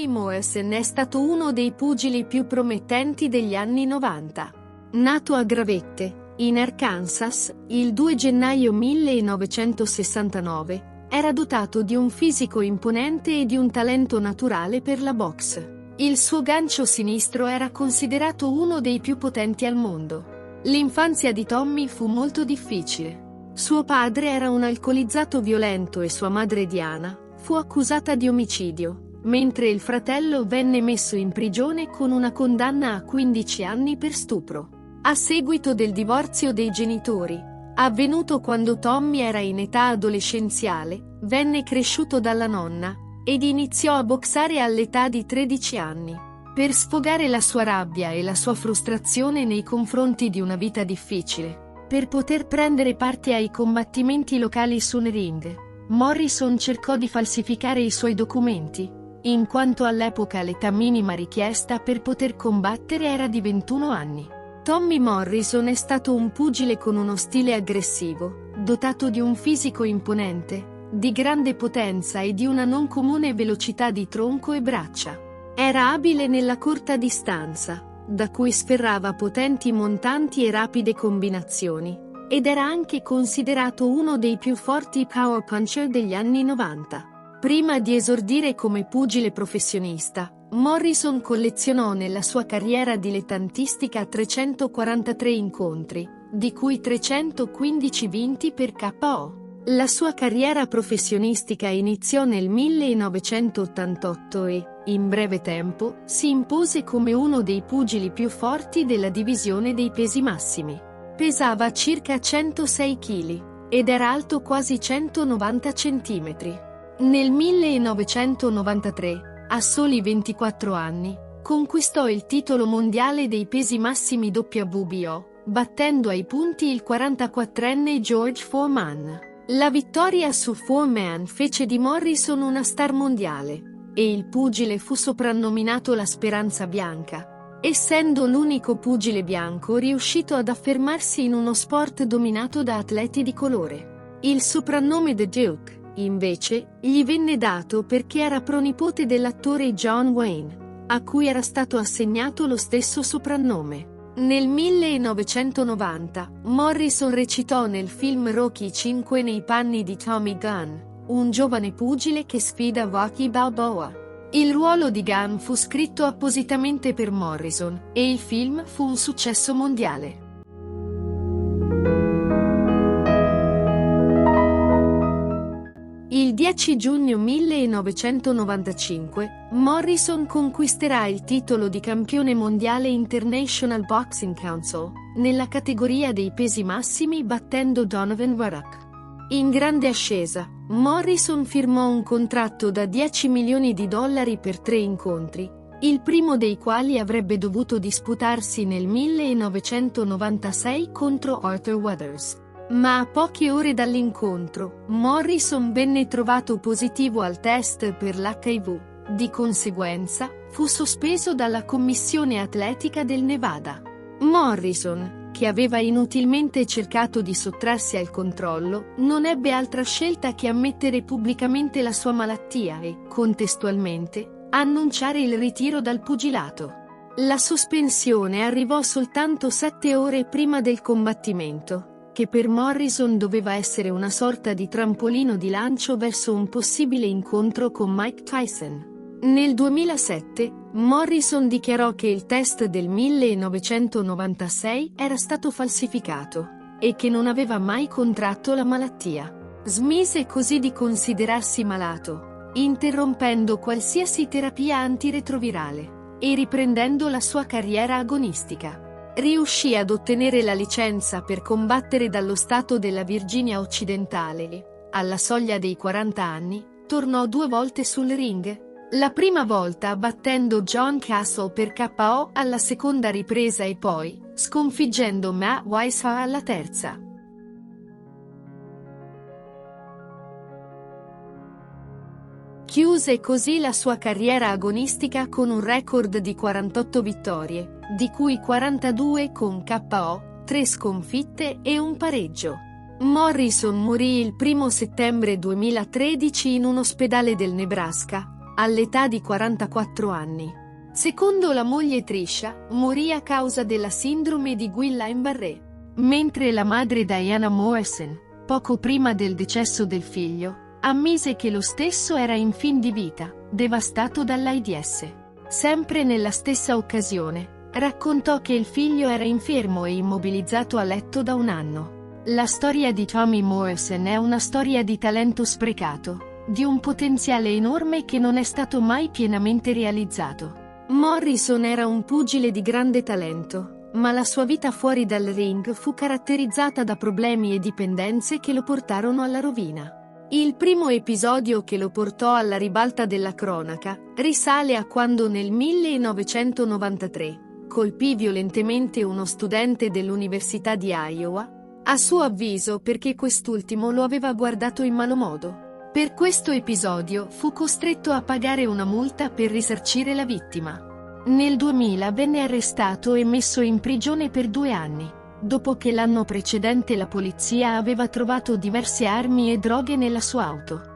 Tommy Morrison è stato uno dei pugili più promettenti degli anni 90. Nato a Gravette, in Arkansas, il 2 gennaio 1969, era dotato di un fisico imponente e di un talento naturale per la boxe. Il suo gancio sinistro era considerato uno dei più potenti al mondo. L'infanzia di Tommy fu molto difficile. Suo padre era un alcolizzato violento e sua madre Diana fu accusata di omicidio, mentre il fratello venne messo in prigione con una condanna a 15 anni per stupro. A seguito del divorzio dei genitori, avvenuto quando Tommy era in età adolescenziale, venne cresciuto dalla nonna ed iniziò a boxare all'età di 13 anni. Per sfogare la sua rabbia e la sua frustrazione nei confronti di una vita difficile, per poter prendere parte ai combattimenti locali sul ring, Morrison cercò di falsificare i suoi documenti, in quanto all'epoca l'età minima richiesta per poter combattere era di 21 anni. Tommy Morrison è stato un pugile con uno stile aggressivo, dotato di un fisico imponente, di grande potenza e di una non comune velocità di tronco e braccia. Era abile nella corta distanza, da cui sferrava potenti montanti e rapide combinazioni, ed era anche considerato uno dei più forti power puncher degli anni 90. Prima di esordire come pugile professionista, Morrison collezionò nella sua carriera dilettantistica 343 incontri, di cui 315 vinti per KO. La sua carriera professionistica iniziò nel 1988 e, in breve tempo, si impose come uno dei pugili più forti della divisione dei pesi massimi. Pesava circa 106 kg ed era alto quasi 190 cm. Nel 1993, a soli 24 anni, conquistò il titolo mondiale dei pesi massimi WBO, battendo ai punti il 44enne George Foreman. La vittoria su Foreman fece di Morrison una star mondiale, e il pugile fu soprannominato la Speranza Bianca, essendo l'unico pugile bianco riuscito ad affermarsi in uno sport dominato da atleti di colore. Il soprannome The Duke, invece, gli venne dato perché era pronipote dell'attore John Wayne, a cui era stato assegnato lo stesso soprannome. Nel 1990, Morrison recitò nel film Rocky V nei panni di Tommy Gunn, un giovane pugile che sfida Rocky Balboa. Il ruolo di Gunn fu scritto appositamente per Morrison, e il film fu un successo mondiale. Il 10 giugno 1995, Morrison conquisterà il titolo di campione mondiale International Boxing Council, nella categoria dei pesi massimi battendo Donovan Warwick. In grande ascesa, Morrison firmò un contratto da $10 milioni per 3 incontri, il primo dei quali avrebbe dovuto disputarsi nel 1996 contro Arthur Waters. Ma a poche ore dall'incontro, Morrison venne trovato positivo al test per l'HIV. Di conseguenza, fu sospeso dalla Commissione Atletica del Nevada. Morrison, che aveva inutilmente cercato di sottrarsi al controllo, non ebbe altra scelta che ammettere pubblicamente la sua malattia e, contestualmente, annunciare il ritiro dal pugilato. La sospensione arrivò soltanto 7 ore prima del combattimento, che per Morrison doveva essere una sorta di trampolino di lancio verso un possibile incontro con Mike Tyson. Nel 2007, Morrison dichiarò che il test del 1996 era stato falsificato e che non aveva mai contratto la malattia. Smise così di considerarsi malato, interrompendo qualsiasi terapia antiretrovirale e riprendendo la sua carriera agonistica. Riuscì ad ottenere la licenza per combattere dallo stato della Virginia occidentale e, alla soglia dei 40 anni, tornò 2 volte sul ring. La prima volta battendo John Castle per KO alla seconda ripresa e poi, sconfiggendo Matt Weishaupt alla terza. Chiuse così la sua carriera agonistica con un record di 48 vittorie, di cui 42 con KO, 3 sconfitte e un pareggio. Morrison morì il 1 settembre 2013 in un ospedale del Nebraska, all'età di 44 anni. Secondo la moglie Trisha, morì a causa della sindrome di Guillain-Barré, mentre la madre Diana Morrison, poco prima del decesso del figlio, ammise che lo stesso era in fin di vita, devastato dall'AIDS. Sempre nella stessa occasione, raccontò che il figlio era infermo e immobilizzato a letto da 1 anno. La storia di Tommy Morrison è una storia di talento sprecato, di un potenziale enorme che non è stato mai pienamente realizzato. Morrison era un pugile di grande talento, ma la sua vita fuori dal ring fu caratterizzata da problemi e dipendenze che lo portarono alla rovina. Il primo episodio che lo portò alla ribalta della cronaca risale a quando nel 1993 colpì violentemente uno studente dell'Università di Iowa, a suo avviso perché quest'ultimo lo aveva guardato in malo modo. Per questo episodio fu costretto a pagare una multa per risarcire la vittima. Nel 2000 venne arrestato e messo in prigione per 2 anni, dopo che l'anno precedente la polizia aveva trovato diverse armi e droghe nella sua auto.